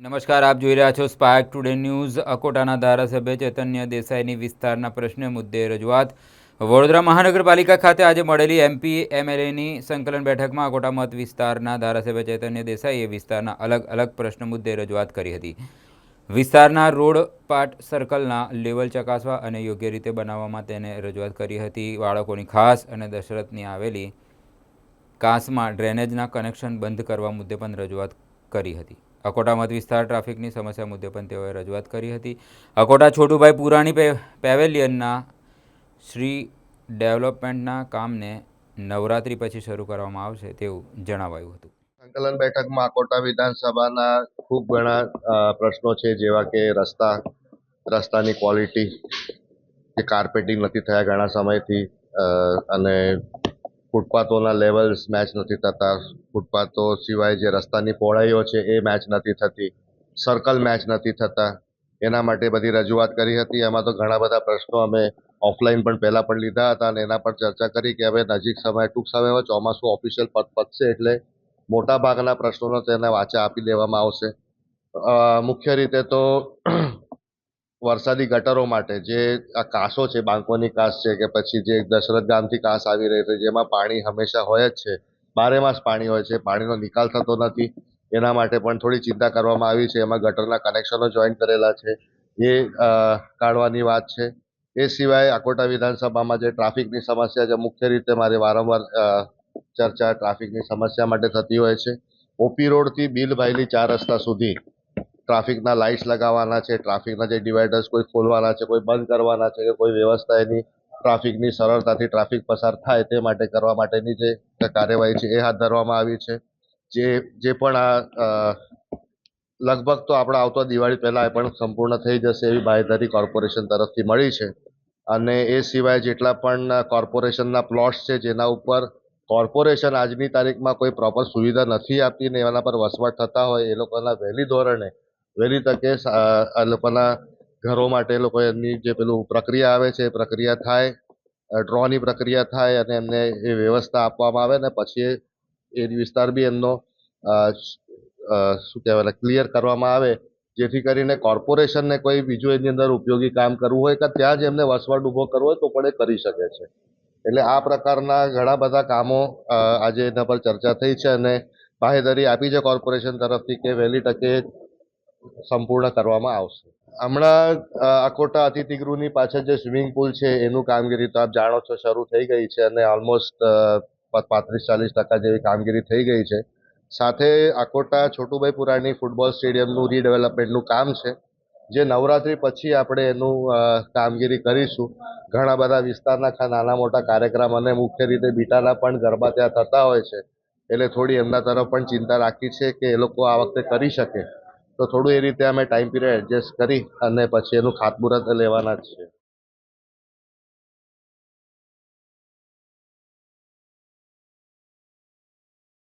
નમસ્કાર, આપ જોઈ રહ્યા છો સ્પાર્ક ટુડે ન્યૂઝ. અકોટાના ધારાસભ્ય ચૈતન્ય દેસાઈની વિસ્તારના પ્રશ્ન મુદ્દે રજૂઆત. વડોદરા મહાનગરપાલિકા ખાતે આજે મળેલી એમપી એમએલએની સંકલન બેઠકમાં અકોટા મત વિસ્તારના ધારાસભ્ય ચૈતન્ય દેસાઈએ વિસ્તારના અલગ અલગ પ્રશ્ન મુદ્દે રજૂઆત કરી હતી. વિસ્તારના રોડ પાટ સર્કલના લેવલ ચકાસવા અને યોગ્ય રીતે બનાવવામાં તેને રજૂઆત કરી હતી. બાળકોની ખાસ અને દશરથની આવેલી કાંસમાં ડ્રેનેજના કનેક્શન બંધ કરવા મુદ્દે પણ રજૂઆત કરી હતી. અકોટા મત વિસ્તાર ટ્રાફિકની સમસ્યા મુદ્દે પણ તેઓએ રજૂઆત કરી હતી. અકોટા છોટુભાઈ પુરાણી પેવેલિયનના શ્રી ડેવલપમેન્ટના કામને નવરાત્રી પછી શરૂ કરવામાં આવશે તેવું જણાવાયું હતું. સંકલન બેઠકમાં અકોટા વિધાનસભાના ખૂબ ઘણા પ્રશ્નો છે, જેવા કે રસ્તાની ક્વોલિટી, કે કાર્પેટિંગ નથી થયા ઘણા સમયથી, અને ફૂટપાથોના લેવલ્સ મેચ નથી થતા. ફૂટપાથો સિવાય જે રસ્તાની પહોળાઈઓ છે એ મેચ નથી થતી, સર્કલ મેચ નથી થતા. એના માટે બધી રજૂઆત કરી હતી. એમાં તો ઘણા બધા પ્રશ્નો અમે ઓફલાઈન પણ પહેલાં પણ લીધા હતા અને એના પર ચર્ચા કરી કે હવે ટૂંક સમયમાં ચોમાસું ઓફિશિયલ પતશે એટલે મોટા ભાગના પ્રશ્નોનો તેને વાચા આપી દેવામાં આવશે. મુખ્ય રીતે તો વરસાદી ગટરો માટે જે આ કાંસો છે, બાંકોની કાંસ છે કે પછી જે દશરથ ગામથી કાંસ આવી રહી છે, જેમાં પાણી હંમેશા હોય જ છે, બારેમાસ પાણી હોય છે, પાણીનો નિકાલ થતો નથી. એના માટે પણ થોડી ચિંતા કરવામાં આવી છે. એમાં ગટરના કનેક્શનો જોઈન્ટ કરેલા છે, એ કાઢવાની વાત છે. એ સિવાય અકોટા વિધાનસભામાં જે ટ્રાફિકની સમસ્યા છે, મુખ્ય રીતે મારી વારંવાર ચર્ચા ટ્રાફિકની સમસ્યા માટે થતી હોય છે. ઓપી રોડથી બિલભાઈલી 4 રસ્તા સુધી ટ્રાફિકના લાઇટ્સ લગાવવાના છે, ટ્રાફિકના જે ડિવાઈડર્સ કોઈ ખોલવાના છે, કોઈ બંધ કરવાના છે, કે કોઈ વ્યવસ્થા એની ટ્રાફિકની સરળતાથી ટ્રાફિક પસાર થાય તે માટે કરવા માટેની જે કાર્યવાહી છે એ હાથ ધરવામાં આવી છે. જે પણ આ લગભગ તો આપણા આવતો દિવાળી પહેલાં પણ સંપૂર્ણ થઈ જશે એવી બાંહેધરી કોર્પોરેશન તરફથી મળી છે. અને એ સિવાય જેટલા પણ કોર્પોરેશનના પ્લોટ્સ છે જેના ઉપર કોર્પોરેશન આજની તારીખમાં કોઈ પ્રોપર સુવિધા નથી આપતી ને એના પર વસવાટ થતા હોય, એ લોકોના વહેલી તકે આ લોકોના ઘરો માટે એ લોકો એમની જે પેલું પ્રક્રિયા આવે છે એ પ્રક્રિયા થાય, ડ્રોની પ્રક્રિયા થાય અને એમને એ વ્યવસ્થા આપવામાં આવે ને પછી એ વિસ્તાર બી એમનો શું કહેવાય ક્લિયર કરવામાં આવે, જેથી કરીને કોર્પોરેશનને કોઈ બીજું એની અંદર ઉપયોગી કામ કરવું હોય કે ત્યાં જ એમને વસવાટ ઊભો કરવો હોય તો પણ એ કરી શકે છે. એટલે આ પ્રકારના ઘણા બધા કામો આજે એના પર ચર્ચા થઈ છે અને બાંહેધરી આપી છે કોર્પોરેશન તરફથી કે વહેલી તકે સંપૂર્ણ કરવામાં આવશે. હમણાં અકોટા અતિથિગૃહની પાછળ જે સ્વિમિંગ પુલ છે એનું કામગીરી તો આપ જાણો છો શરૂ થઈ ગઈ છે અને ઓલમોસ્ટ 35-40% જેવી કામગીરી થઈ ગઈ છે. સાથે અકોટા છોટુભાઈ પુરાણી ફૂટબોલ સ્ટેડિયમનું રીડેવલપમેન્ટનું કામ છે, જે નવરાત્રી પછી આપણે એનું કામગીરી કરીશું. ઘણા બધા વિસ્તારના નાના મોટા કાર્યક્રમ અને મુખ્ય રીતે બીટાના પણ ગરબા ત્યાં થતા હોય છે, એટલે થોડી એમના તરફ પણ ચિંતા રાખી છે કે એ લોકો આ વખતે કરી શકે તો થોડું એ રીતે અમે ટાઈમ પીરિયડ એડજસ્ટ કરી અને પછી એનું ખાતમુહૂર્ત લેવાના જ છે.